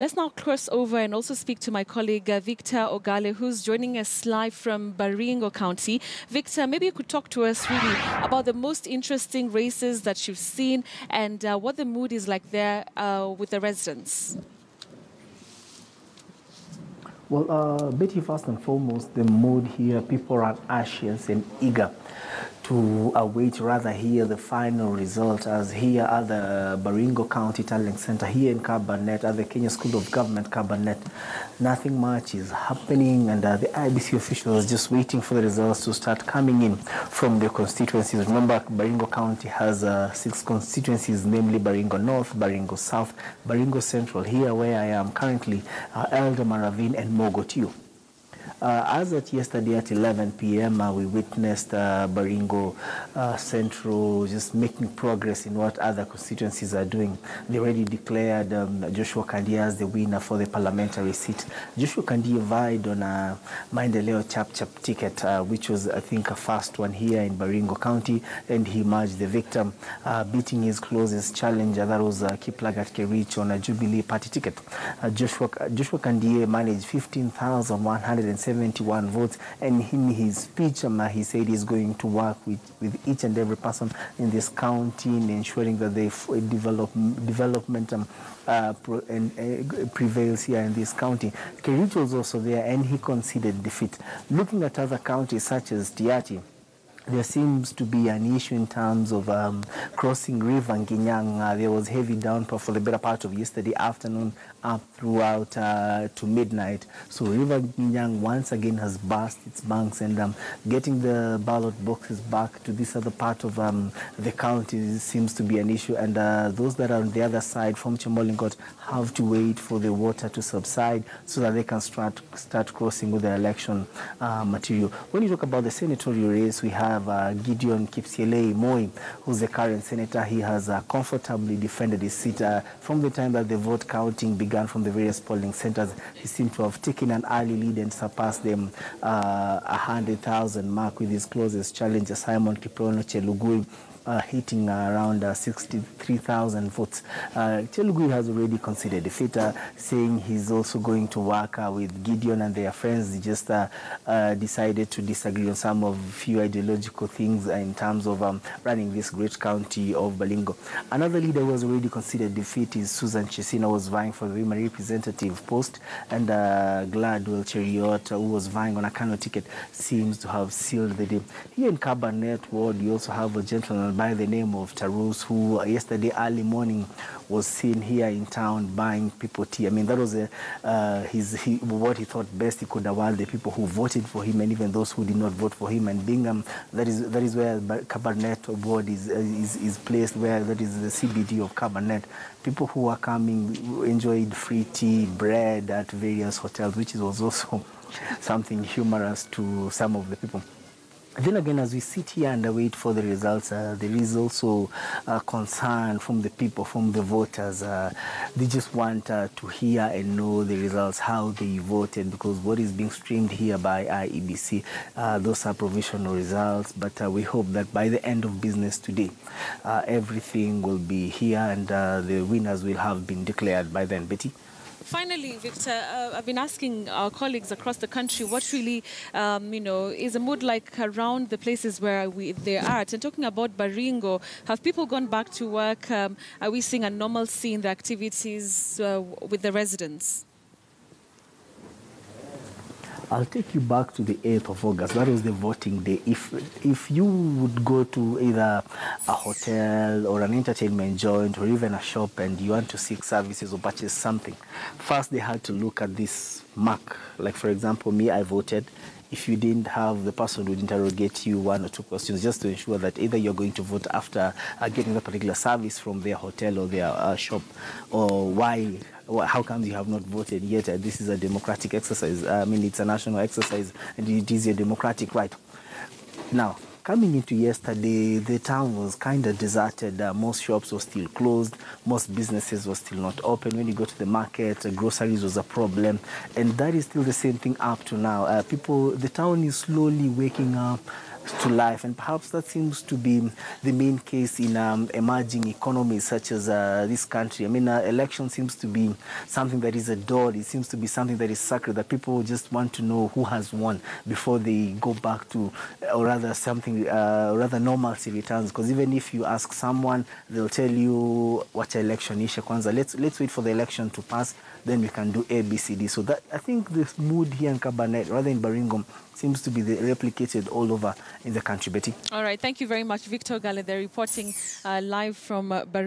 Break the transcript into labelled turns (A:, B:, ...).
A: Let's now cross over and also speak to my colleague Victor Ogale, who's joining us live from Baringo County. Victor, maybe you could talk to us really about the most interesting races that you've seen and what the mood is like there with the residents.
B: Well, Betty, first and foremost, the mood here, people are anxious and eager to await, rather hear the final result, as here at the Baringo County Talent Center, here in Cabernet, at the Kenya School of Government, Cabernet. Nothing much is happening, and the IBC officials are just waiting for the results to start coming in from the constituencies. Remember, Baringo County has 6 constituencies, namely Baringo North, Baringo South, Baringo Central, here where I am currently, Elder Maravin and Mogotio. As at yesterday at 11 p.m., we witnessed Baringo Central just making progress in what other constituencies are doing. They already declared Joshua Kandia as the winner for the parliamentary seat. Joshua Kandia vied on a Maendeleo Chap ticket, which was, I think, a first one here in Baringo County, and he emerged the victor, beating his closest challenger, that was Kiplagat Kerich, on a Jubilee Party ticket. Joshua Kandia managed 15,171 votes, and in his speech, he said he's going to work with each and every person in this county in ensuring that they development prevails here in this county. Kerich was also there, and he conceded defeat. Looking at other counties such as Tiati, there seems to be an issue in terms of crossing River Nginyang. There was heavy downpour for the better part of yesterday afternoon up throughout to midnight. So River Nginyang once again has burst its banks, and getting the ballot boxes back to this other part of the county seems to be an issue. And those that are on the other side from Chemolingot have to wait for the water to subside so that they can start crossing with the election material. When you talk about the senatorial race, we have Gideon Moi, who's the current senator. He has comfortably defended his seat from the time that the vote counting began from the various polling centers. He seemed to have taken an early lead and surpassed them 100,000 mark with his closest challenger, Simon Kiprono Chelugui, hitting around 63,000 votes. Chelugui has already conceded defeat, saying he's also going to work with Gideon and their friends. They just decided to disagree on some of few ideological things in terms of running this great county of Baringo. Another leader who has already conceded defeat is Susan Chisina, who was vying for the women representative post, and Gladwell Cheriot, who was vying on a Kano ticket, seems to have sealed the deal. Here in Cabernet Ward, you also have a gentleman by the name of Tarus, who yesterday early morning was seen here in town buying people tea. I mean, that was what he thought best he could award the people who voted for him, and even those who did not vote for him. And Bingham, that is where Cabernet Ward is placed, where that is the CBD of Cabernet. People who are coming enjoyed free tea, bread at various hotels, which was also something humorous to some of the people. Then again, as we sit here and wait for the results, there is also concern from the people, from the voters. They just want to hear and know the results, how they voted, because what is being streamed here by IEBC, those are provisional results. But we hope that by the end of business today, everything will be here, and the winners will have been declared by then. Betty?
A: Finally, Victor, I've been asking our colleagues across the country what really, is a mood like around the places where they are. And talking about Baringo, have people gone back to work? Are we seeing a normalcy in the activities with the residents?
B: I'll take you back to the 8th of August. That was the voting day. If you would go to either a hotel or an entertainment joint or even a shop and you want to seek services or purchase something, first they had to look at this mark. Like, for example, me, I voted. If you didn't have, the person would interrogate you 1 or 2 questions just to ensure that either you're going to vote after getting that particular service from their hotel or their shop, or how come you have not voted yet? This is a democratic exercise. I mean, it's a national exercise, and it is a democratic right. Now, coming into yesterday, the town was kind of deserted. Most shops were still closed. Most businesses were still not open. When you go to the market, groceries was a problem. And that is still the same thing up to now. The town is slowly waking up, to life. And perhaps that seems to be the main case in emerging economies such as this country. I mean, election seems to be something that is adored. It seems to be something that is sacred, that people just want to know who has won before they go back to, or rather something, rather normalcy returns. Because even if you ask someone, they'll tell you what election isha kwanza. Let's wait for the election to pass, then we can do A, B, C, D. So that, I think the mood here in Kabanet, rather in Baringo, seems to be replicated all over in the country. Betty.
A: All right. Thank you very much, Victor Gale. They're reporting live from Baringo.